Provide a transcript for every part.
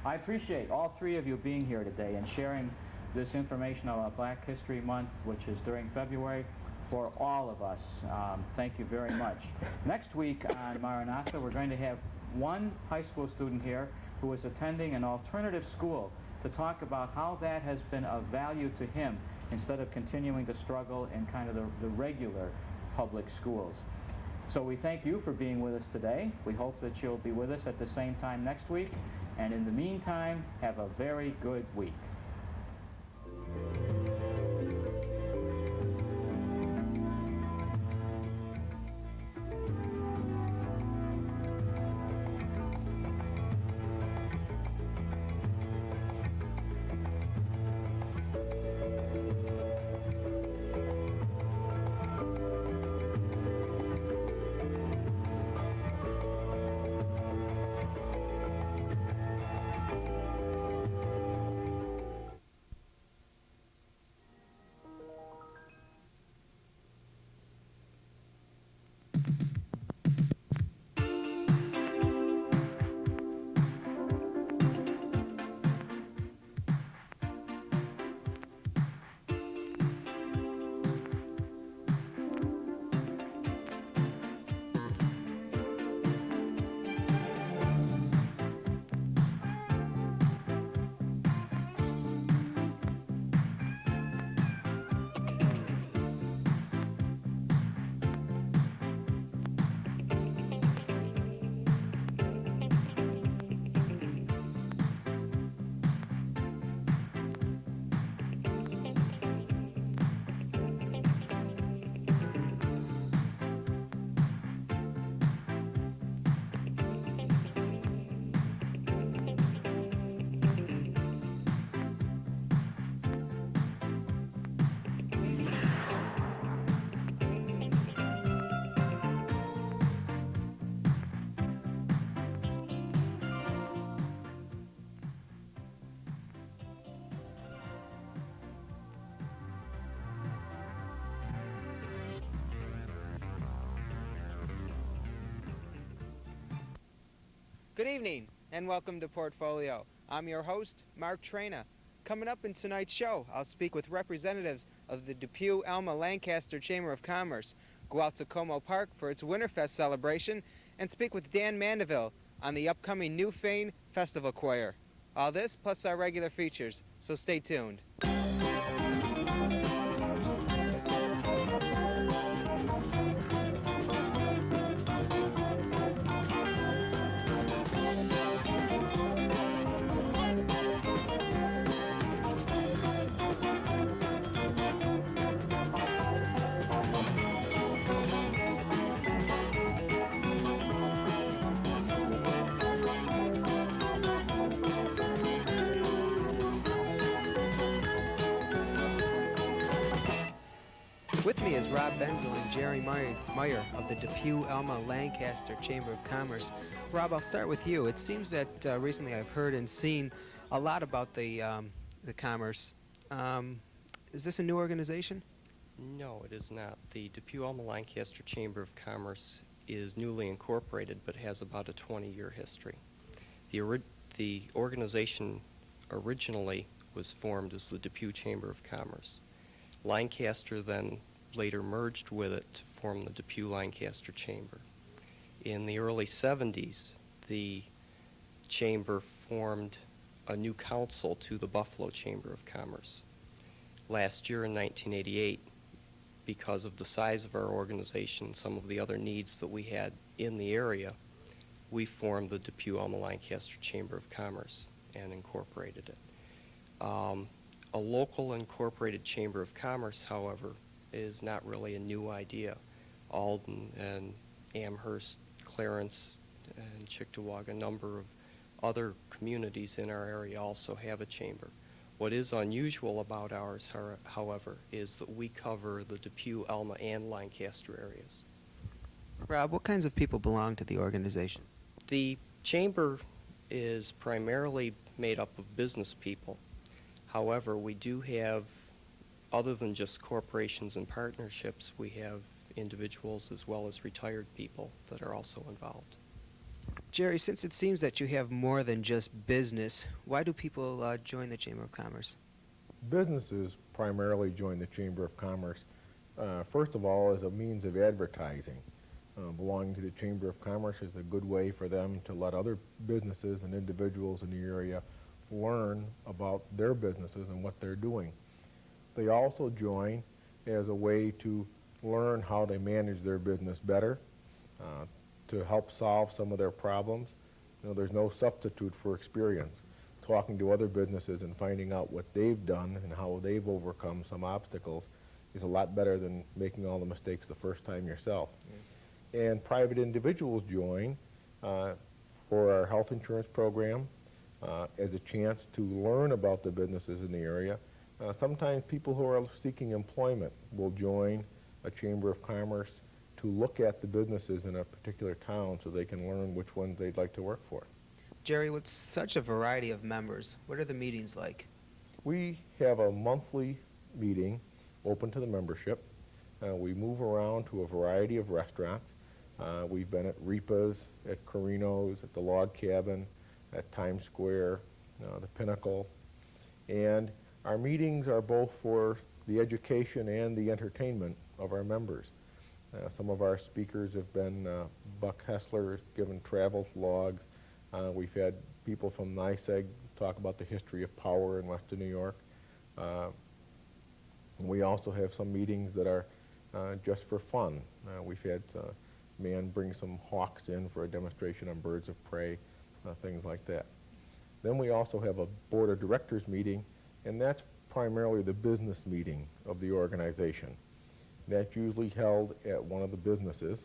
I appreciate all three of you being here today and sharing this information about Black History Month, which is during February, for all of us. Thank you very much. Next week on Maranatha, we're going to have one high school student here who is attending an alternative school to talk about how that has been of value to him instead of continuing to struggle in kind of the regular public schools. So we thank you for being with us today. We hope that you'll be with us at the same time next week. And in the meantime, have a very good week. Good evening and welcome to Portfolio. I'm your host, Mark Traina. Coming up in tonight's show, I'll speak with representatives of the Depew Alma Lancaster Chamber of Commerce, go out to Como Park for its Winterfest celebration, and speak with Dan Mandeville on the upcoming Newfane Festival Choir. All this plus our regular features, so stay tuned. With me is Rob Benzel and Jerry Meyer of the Depew Alma Lancaster Chamber of Commerce. Rob, I'll start with you. It seems that recently I've heard and seen a lot about the Commerce. Is this a new organization? No, it is not. The Depew Alma Lancaster Chamber of Commerce is newly incorporated but has about a 20-year history. The organization originally was formed as the Depew Chamber of Commerce. Lancaster then later merged with it to form the Depew Lancaster Chamber. In the early 70s, the chamber formed a new council to the Buffalo Chamber of Commerce. Last year in 1988, because of the size of our organization, some of the other needs that we had in the area, we formed the Depew Alma Lancaster Chamber of Commerce and incorporated it. A local incorporated Chamber of Commerce, however, is not really a new idea. Alden and Amherst, Clarence, and Cheektowaga, a number of other communities in our area also have a chamber. What is unusual about ours, however, is that we cover the Depew, Alma, and Lancaster areas. Rob, what kinds of people belong to the organization? The chamber is primarily made up of business people. However, we do have, other than just corporations and partnerships, we have individuals as well as retired people that are also involved. Jerry, since it seems that you have more than just business, why do people join the Chamber of Commerce? Businesses primarily join the Chamber of Commerce, first of all, as a means of advertising. Belonging to the Chamber of Commerce is a good way for them to let other businesses and individuals in the area learn about their businesses and what they're doing. They also join as a way to learn how to manage their business better, to help solve some of their problems. You know, there's no substitute for experience. Talking to other businesses and finding out what they've done and how they've overcome some obstacles is a lot better than making all the mistakes the first time yourself. And private individuals join for our health insurance program as a chance to learn about the businesses in the area. Sometimes people who are seeking employment will join a Chamber of Commerce to look at the businesses in a particular town so they can learn which ones they'd like to work for. Jerry, with such a variety of members, what are the meetings like? We have a monthly meeting open to the membership. We move around to a variety of restaurants. We've been at Ripa's, at Carino's, at the Log Cabin, at Times Square, the Pinnacle. And our meetings are both for the education and the entertainment of our members. Some of our speakers have been Buck Hessler, given travel logs. We've had people from NYSEG talk about the history of power in Western New York. We also have some meetings that are just for fun. We've had a man bring some hawks in for a demonstration on birds of prey, things like that. Then we also have a board of directors meeting, and that's primarily the business meeting of the organization. That's usually held at one of the businesses,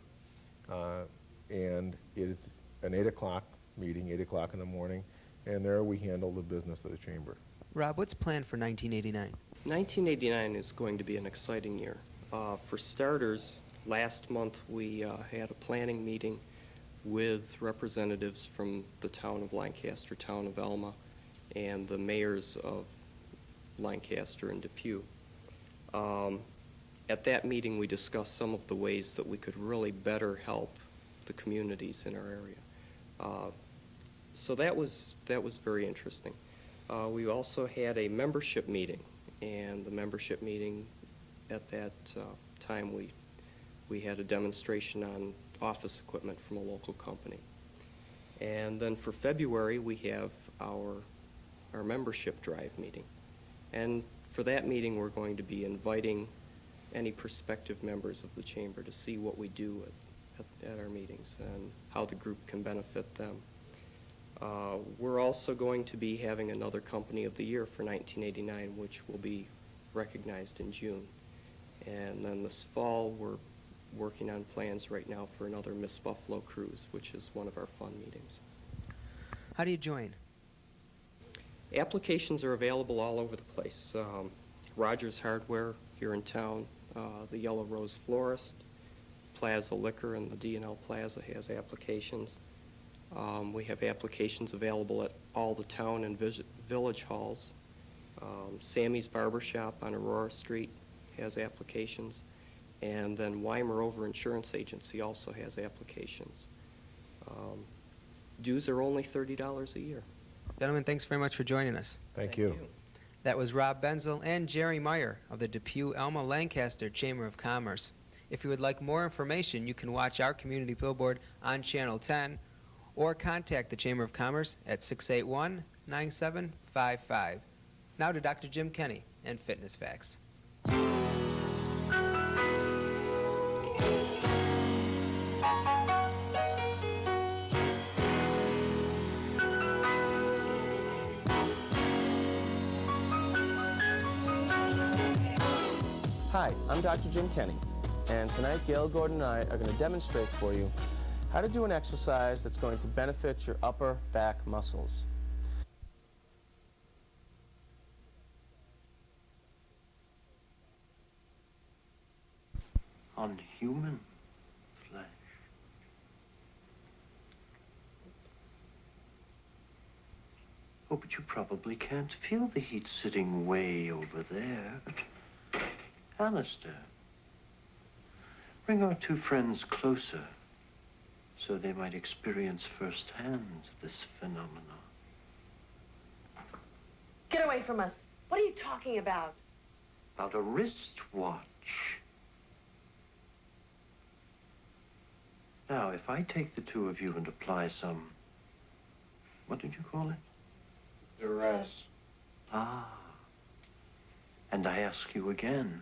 and it is an 8 o'clock meeting, 8 o'clock in the morning, and there we handle the business of the Chamber. Rob, what's planned for 1989? 1989 is going to be an exciting year. For starters, last month we had a planning meeting with representatives from the town of Lancaster, town of Alma, and the mayors of Lancaster and Depew. At that meeting we discussed some of the ways that we could really better help the communities in our area. So that was very interesting. We also had a membership meeting, and the membership meeting, at that time we had a demonstration on office equipment from a local company. And then for February we have our membership drive meeting. And for that meeting we're going to be inviting any prospective members of the Chamber to see what we do at our meetings and how the group can benefit them. We're also going to be having another Company of the Year for 1989, which will be recognized in June. And then this fall, we're working on plans right now for another Miss Buffalo cruise, which is one of our fun meetings. How do you join? Applications are available all over the place. Rogers Hardware here in town, the Yellow Rose Florist, Plaza Liquor in the D&L Plaza has applications. We have applications available at all the town and village halls. Sammy's Barbershop on Aurora Street has applications. And then Weimer Over Insurance Agency also has applications. Dues are only $30 a year. Gentlemen, thanks very much for joining us. Thank you. That was Rob Benzel and Jerry Meyer of the Depew Alma Lancaster Chamber of Commerce. If you would like more information, you can watch our community billboard on Channel 10 or contact the Chamber of Commerce at 681-9755. Now to Dr. Jim Kenny and Fitness Facts. Hi, I'm Dr. Jim Kenny, and tonight Gail Gordon and I are going to demonstrate for you how to do an exercise that's going to benefit your upper back muscles. On human flesh. Oh, but you probably can't feel the heat sitting way over there. Alistair, bring our two friends closer so so they might experience firsthand this phenomenon. Get away from us. What are you talking about? About a wristwatch. Now, if I take the two of you and apply some, what did you call it? Duress. Ah. And I ask you again,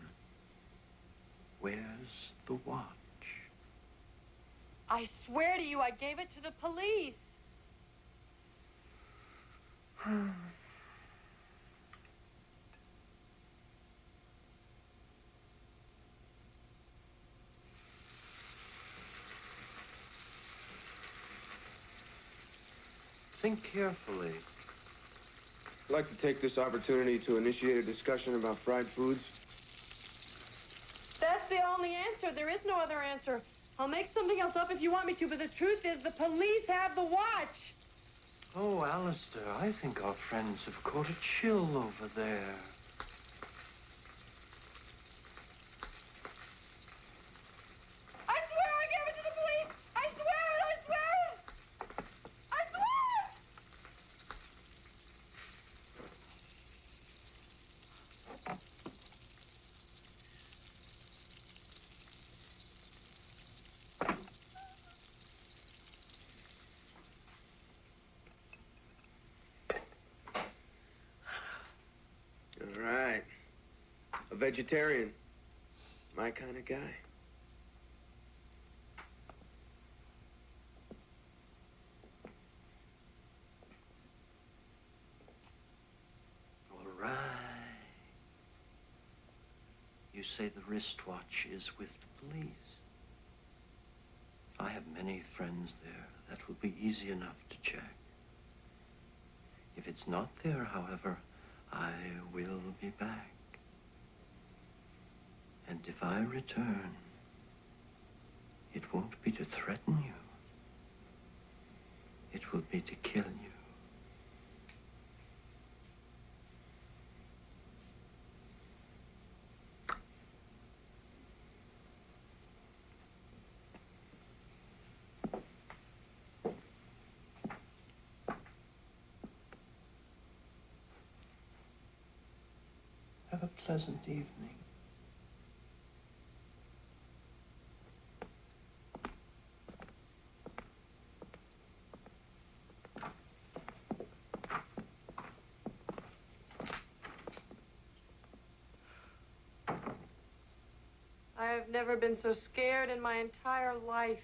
where's the watch? I swear to you, I gave it to the police. Think carefully. I'd like to take this opportunity to initiate a discussion about fried foods. That's the only answer. There is no other answer. I'll make something else up if you want me to, but the truth is the police have the watch. Oh, Alistair, I think our friends have caught a chill over there. I swear I gave it to the police! I swear it! I swear it! I swear it! All right. A vegetarian. My kind of guy. All right. You say the wristwatch is with the police. I have many friends there. That will be easy enough to check. If it's not there, however, I will be back. And if I return, it won't be to threaten you. It will be to kill you. Have a pleasant evening. I've never been so scared in my entire life.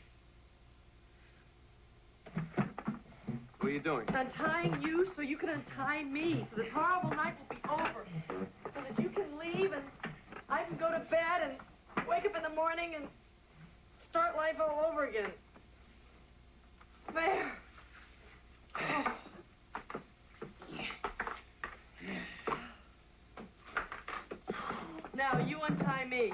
What are you doing? Untying you so you can untie me, so this horrible night will be over. So that you can leave and I can go to bed and wake up in the morning and start life all over again. There. Oh. Now, you untie me.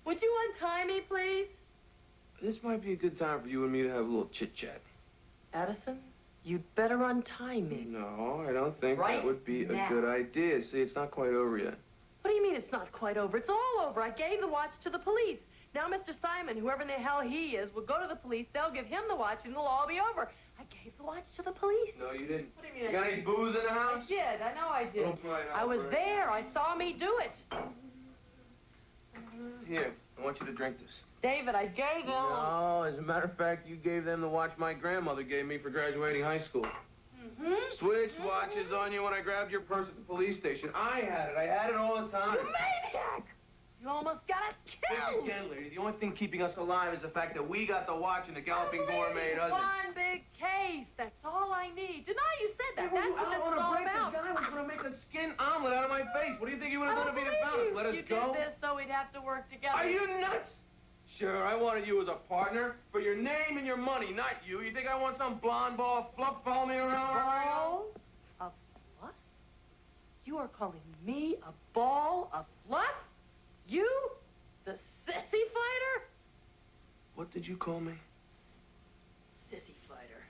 Would you untie me, please? This might be a good time for you and me to have a little chit-chat. Addison, you'd better untie me. No, I don't think Right that would be now. a good idea. See, it's not quite over yet. What do you mean it's not quite over? It's all over. I gave the watch to the police. Now Mr. Simon, whoever in the hell he is, will go to the police. They'll give him the watch and it'll all be over. I gave the watch to the police. No, you didn't. What do you mean You I got didn't? any booze in the house? I did. I know I did. Don't try it out I was first. there. I saw me do it. Here, I want you to drink this. David, I gave them. No, as a matter of fact, you gave them the watch my grandmother gave me for graduating high school. Mm-hmm. Switch watches on you when I grabbed your purse at the police station. I had it. I had it all the time. You maniac! You almost got us killed. Again, lady, the only thing keeping us alive is the fact that we got the watch and the galloping I believe gourmet it's doesn't. one big case. That's all I need. Deny you said that. That's what this is all about. The guy was going to make a skin omelet out of my face. What do you think he would have I done don't if he'd have found believe us? Let you. us go? You did this so we'd have to work together. Are you nuts? Sure, I wanted you as a partner for your name and your money, not you. You think I want some blonde ball of fluff follow me around? Ball of fluff? You are calling me a ball of fluff? You? The sissy fighter? What did you call me? Sissy fighter.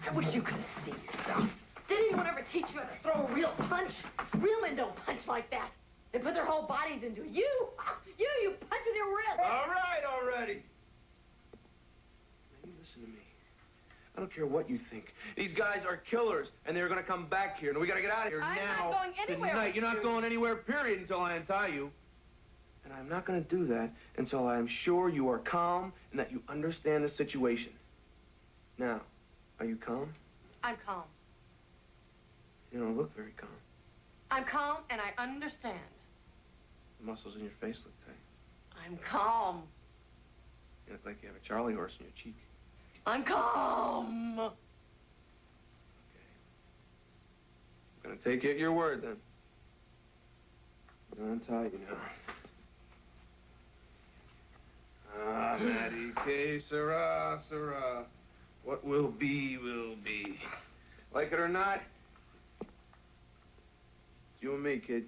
I wish you could have seen yourself. Did anyone ever teach you how to throw a real punch? Real men don't punch like that. They put their whole bodies into it. You punch with your wrist. All right already. Now, you listen to me. I don't care what you think. These guys are killers, and they're going to come back here, and we got to get out of here I'm now. not going anywhere Tonight. with You're not you. going anywhere, period, until I untie you. And I'm not going to do that until I am sure you are calm and that you understand the situation. Now, are you calm? I'm calm. You don't look very calm. I'm calm, and I understand. The muscles in your face look tight. I'm calm. You look like you have a Charlie horse in your cheek. I'm calm. I'm going to take you at your word, then. I'm going to untie you now. Ah, Matty, que sera, sera. What will be, will be. Like it or not, it's you and me, kid.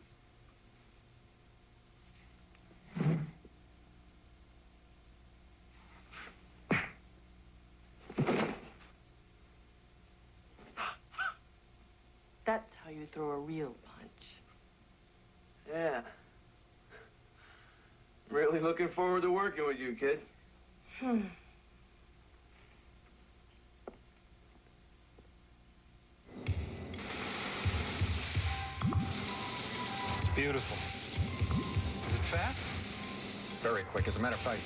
That's how you throw a real punch. Yeah. Really looking forward to working with you, kid. It's beautiful. Is it fast? Very quick. As a matter of fact,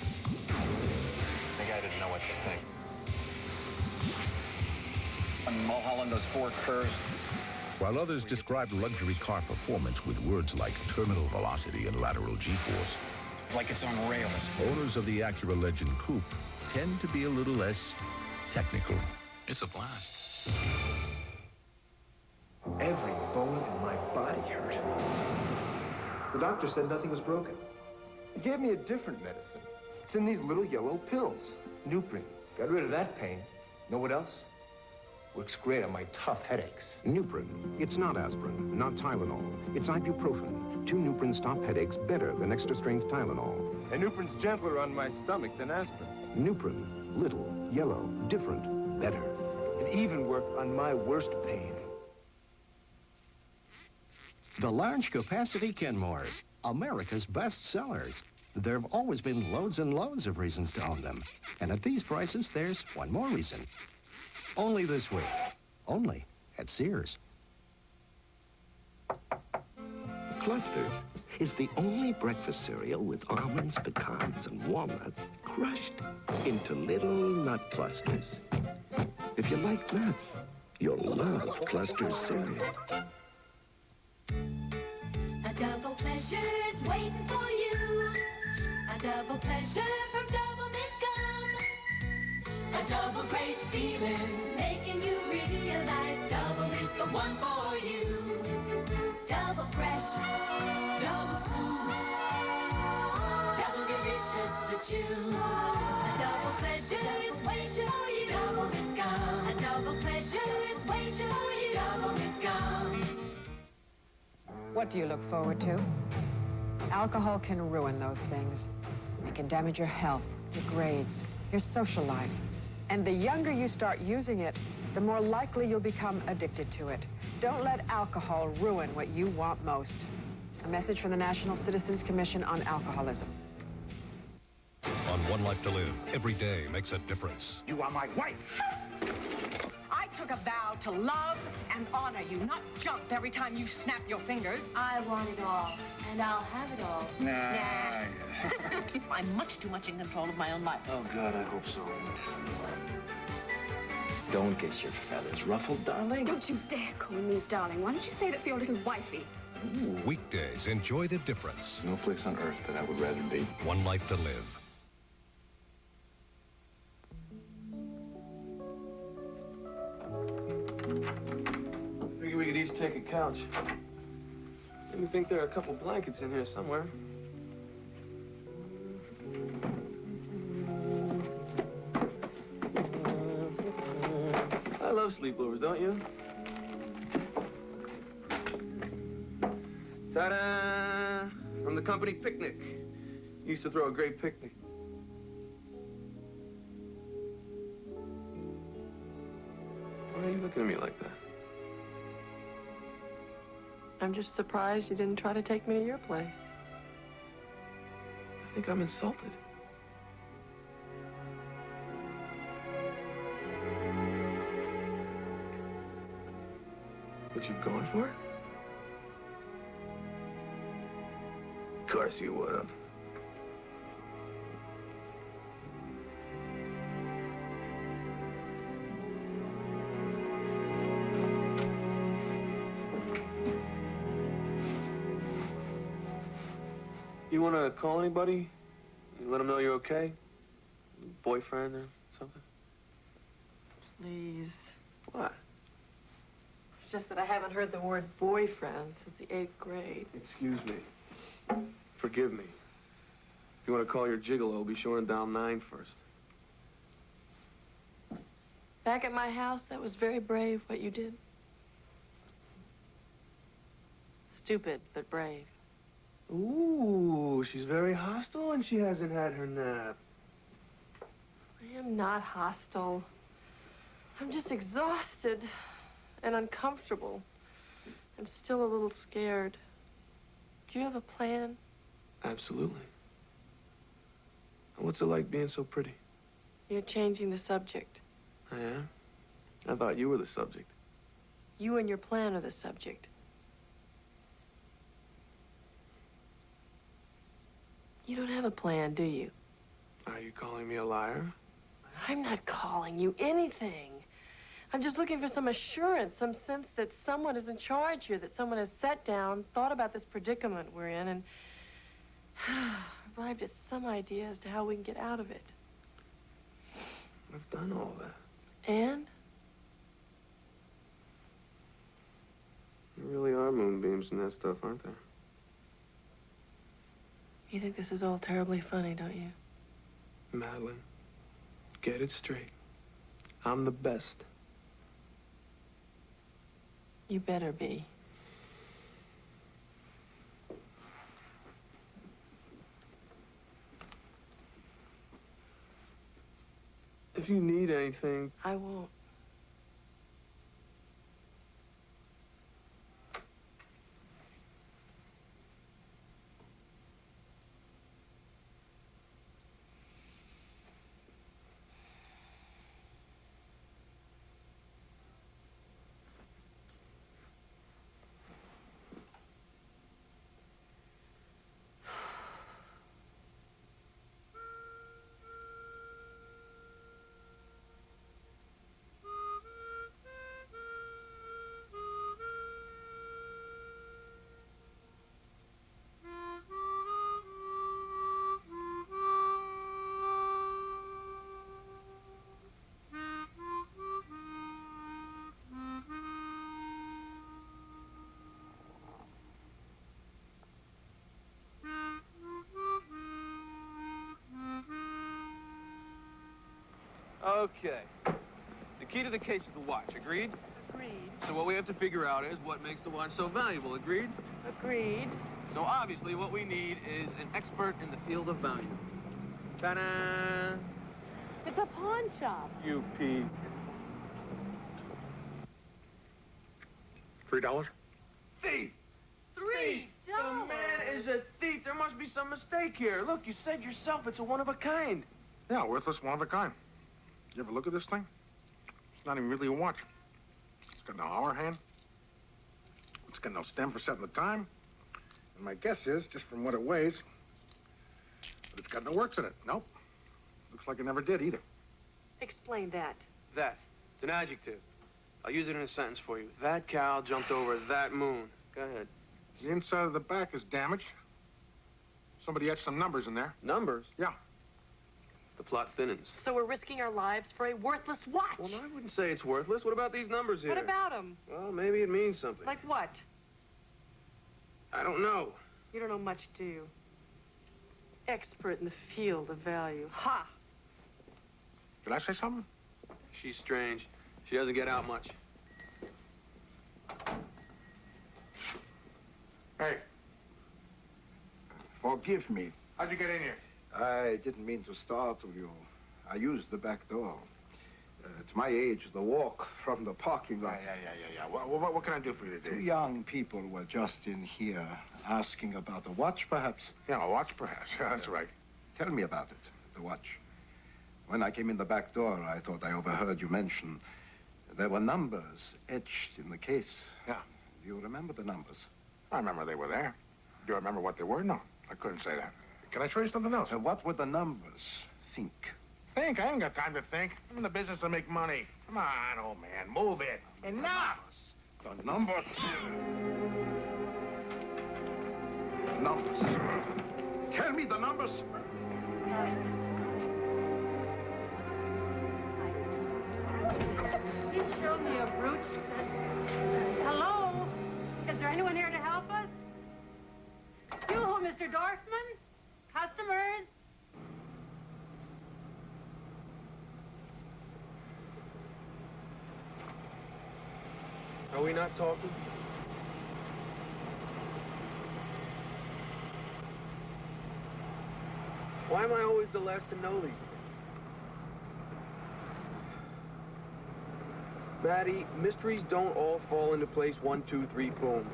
the guy didn't know what to think. On Mulholland, those 4 curves. While others described luxury car performance with words like terminal velocity and lateral G-force, Like it's on rails. owners of the Acura Legend Coupe tend to be a little less technical. It's a blast. Every bone in my body hurt. The doctor said nothing was broken. He gave me a different medicine. It's in these little yellow pills. Nuprin. Got rid of that pain. Know what else? Works great on my tough headaches. Nuprin. It's not aspirin, not Tylenol. It's ibuprofen. 2 Nuprin stop headaches better than extra-strength Tylenol. And Nuprin's gentler on my stomach than aspirin. Nuprin. Little, yellow, different, better. It even worked on my worst pain. The large capacity Kenmores, America's best sellers. There have always been loads and loads of reasons to own them. And at these prices, there's one more reason. Only this week. Only at Sears. Clusters is the only breakfast cereal with almonds, pecans, and walnuts crushed into little nut clusters. If you like nuts, you'll love Clusters cereal. A double pleasure's waiting for you. A double pleasure from Double Mint Gum. A double great feeling, making you realize Double Mint's the one for you. Double fresh, double smooth, double delicious to chew. A double pleasure is waiting for you. Double Mint Gum. A double pleasure is waiting for you. Double Mint Gum. What do you look forward to? Alcohol can ruin those things. It can damage your health, your grades, your social life. And the younger you start using it, the more likely you'll become addicted to it. Don't let alcohol ruin what you want most. A message from the National Citizens Commission on Alcoholism. On One Life to Live, every day makes a difference. You are my wife. I took a vow to love and honor you, not jump every time you snap your fingers. I want it all, and I'll have it all. Nah. I'm much too much in control of my own life. Oh, God, I hope so. Don't get your feathers ruffled, darling. Don't you dare call me darling. Why don't you say that for your little wifey? Weekdays, enjoy the difference. No place on earth that I would rather be. One Life to Live. I figure we could each take a couch. Let me think there are a couple blankets in here somewhere. I love sleepovers, don't you? Ta-da! From the company Picnic. Used to throw a great picnic. Why are you looking at me like that? I'm just surprised you didn't try to take me to your place. I think I'm insulted. What you going for it? Of course you would have. You want to call anybody? Let them know you're okay? Boyfriend or something? Please. What? It's just that I haven't heard the word boyfriend since the 8th grade. Excuse me. Forgive me. If you want to call your gigolo, be sure and dial 9 first. Back at my house, that was very brave what you did. Stupid, but brave. Ooh, she's very hostile and she hasn't had her nap. I am not hostile. I'm just exhausted and uncomfortable. I'm still a little scared. Do you have a plan? Absolutely. And what's it like being so pretty? You're changing the subject. I am? I thought you were the subject. You and your plan are the subject. You don't have a plan, do you? Are you calling me a liar? I'm not calling you anything. I'm just looking for some assurance, some sense that someone is in charge here, that someone has sat down, thought about this predicament we're in, and arrived at some idea as to how we can get out of it. I've done all that. And? There really are moonbeams and that stuff, aren't there? You think this is all terribly funny, don't you? Madeline, get it straight. I'm the best. You better be. If you need anything... I won't. Okay. The key to the case is the watch, agreed? Agreed. So what we have to figure out is what makes the watch so valuable, agreed? Agreed. So obviously what we need is an expert in the field of value. Ta-da! It's a pawn shop. You peek. $3? Thief! $3! The man is a thief. There must be some mistake here. Look, you said yourself it's a one-of-a-kind. Yeah, worthless, one of a kind. You ever look at this thing? It's not even really a watch. It's got no hour hand. It's got no stem for setting the time. And my guess is, just from what it weighs, that it's got no works in it. Nope. Looks like it never did either. Explain that. That. It's an adjective. I'll use it in a sentence for you. That cow jumped over that moon. Go ahead. The inside of the back is damaged. Somebody etched some numbers in there. Numbers? Yeah. The plot thinnens. So we're risking our lives for a worthless watch. Well, I wouldn't say it's worthless. What about these numbers here? What about them? Well, maybe it means something. Like what? I don't know. You don't know much, do you? Expert in the field of value. Ha! Did I say something? She's strange. She doesn't get out much. Hey. Forgive me. How'd you get in here? I didn't mean to startle you. I used the back door. At my age, the walk from the parking lot. Yeah. What can I do for you today? Two young people were just in here asking about a watch, perhaps. Yeah, a watch, perhaps. Yeah, that's right. Tell me about it, the watch. When I came in the back door, I thought I overheard you mention there were numbers etched in the case. Yeah. Do you remember the numbers? I remember they were there. Do I remember what they were? No, I couldn't say that. Can I show you something else? What would the numbers think? Think? I ain't got time to think. I'm in the business to make money. Come on, old man, move it. Enough! The numbers. Numbers. Tell me the numbers. He showed me a brooch that said, hello? Is there anyone here to help us? You, Mr. Dorfman? Customers? Are we not talking? Why am I always the last to know these things? Maddie, mysteries don't all fall into place 1, 2, 3, boom.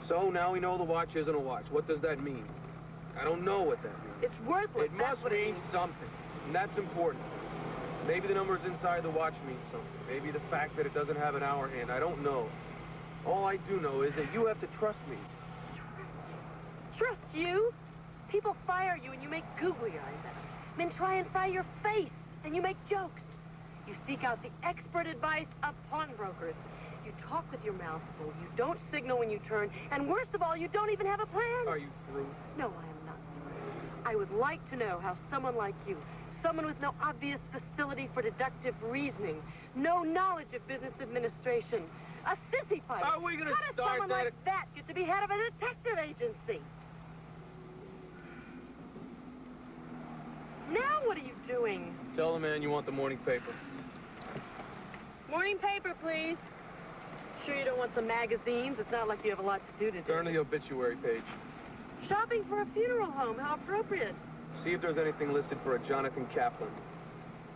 So now we know the watch isn't a watch. What does that mean? I don't know what that means. It's worthless. It must mean something, and that's important. Maybe the numbers inside the watch mean something. Maybe the fact that it doesn't have an hour hand. I don't know. All I do know is that you have to trust me. Trust you? People fire you and you make googly eyes at them. Men try and fry your face and you make jokes. You seek out the expert advice of pawnbrokers. You talk with your mouth full. You don't signal when you turn. And worst of all, you don't even have a plan. Are you through? No, I am not through. I would like to know how someone like you, someone with no obvious facility for deductive reasoning, no knowledge of business administration, a sissy fighter. Are we gonna How does start someone that? like that get to be head of a detective agency? Now what are you doing? Tell the man you want the morning paper. Morning paper, please. Sure you don't want some magazines? It's not like you have a lot to do today. Turn to the obituary page. Shopping for a funeral home. How appropriate. See if there's anything listed for a Jonathan Kaplan.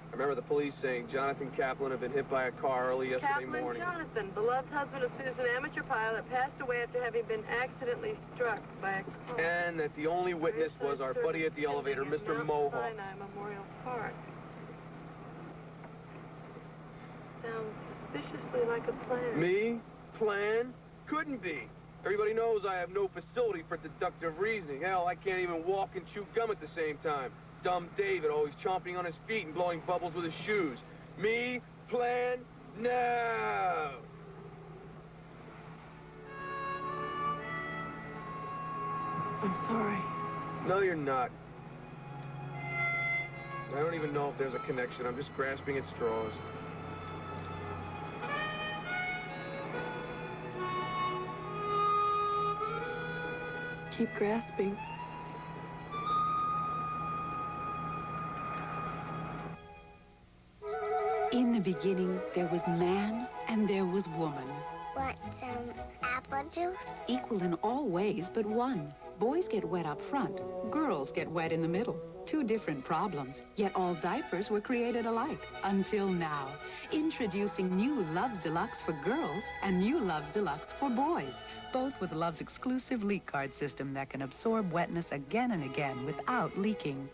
I remember the police saying Jonathan Kaplan had been hit by a car early yesterday Kaplan morning. Jonathan, beloved husband of Susan, amateur pilot, passed away after having been accidentally struck by a car. And that the only witness was our buddy at the elevator, Mr. Mohawk. Sinai Memorial Park. Sounds suspiciously like a plan. Me? Plan? Couldn't be. Everybody knows I have no facility for deductive reasoning. Hell, I can't even walk and chew gum at the same time. Dumb David always chomping on his feet and blowing bubbles with his shoes. Me? Plan? No! I'm sorry. No, you're not. I don't even know if there's a connection. I'm just grasping at straws. Keep grasping. In the beginning, there was man and there was woman. What's apple juice? Equal in all ways but one. Boys get wet up front. Girls get wet in the middle. Two different problems, yet all diapers were created alike. Until now. Introducing new Love's Deluxe for girls and new Love's Deluxe for boys. Both with Love's exclusive leak guard system that can absorb wetness again and again without leaking.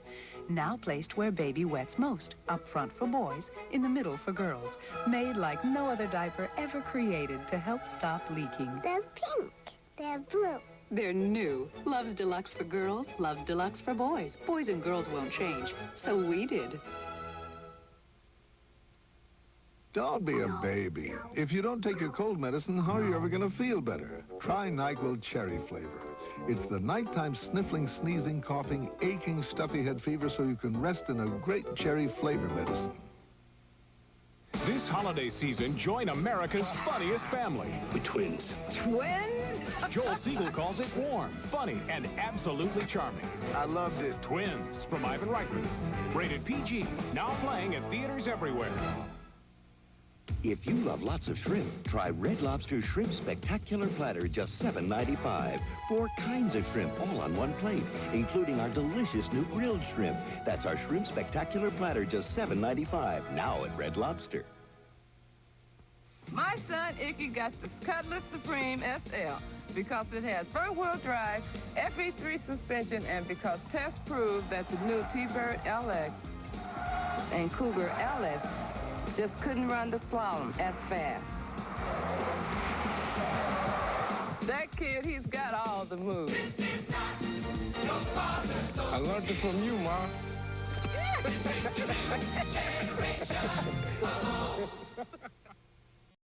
Now placed where baby wets most. Up front for boys, in the middle for girls. Made like no other diaper ever created to help stop leaking. They're pink. They're blue. They're new. Love's Deluxe for girls, Love's Deluxe for boys. Boys and girls won't change. So we did. Don't be a baby. If you don't take your cold medicine, how are you ever going to feel better? Try NyQuil Cherry Flavor. It's the nighttime sniffling, sneezing, coughing, aching, stuffy head fever so you can rest in a great cherry flavor medicine. This holiday season, join America's funniest family. We're twins. Twins? Joel Siegel calls it warm, funny, and absolutely charming. I loved it. Twins from Ivan Reitman. Rated PG. Now playing at theaters everywhere. If you love lots of shrimp, try Red Lobster Shrimp Spectacular Platter, just $7.95. 4 kinds of shrimp, all on one plate, including our delicious new grilled shrimp. That's our Shrimp Spectacular Platter, just $7.95. Now at Red Lobster. My son Icky got the Cutlass Supreme SL because it has front-wheel drive, FE3 suspension, and because tests prove that the new T-Bird LX and Cougar LS just couldn't run the slalom as fast. That kid, he's got all the moves. I learned it from you, Ma.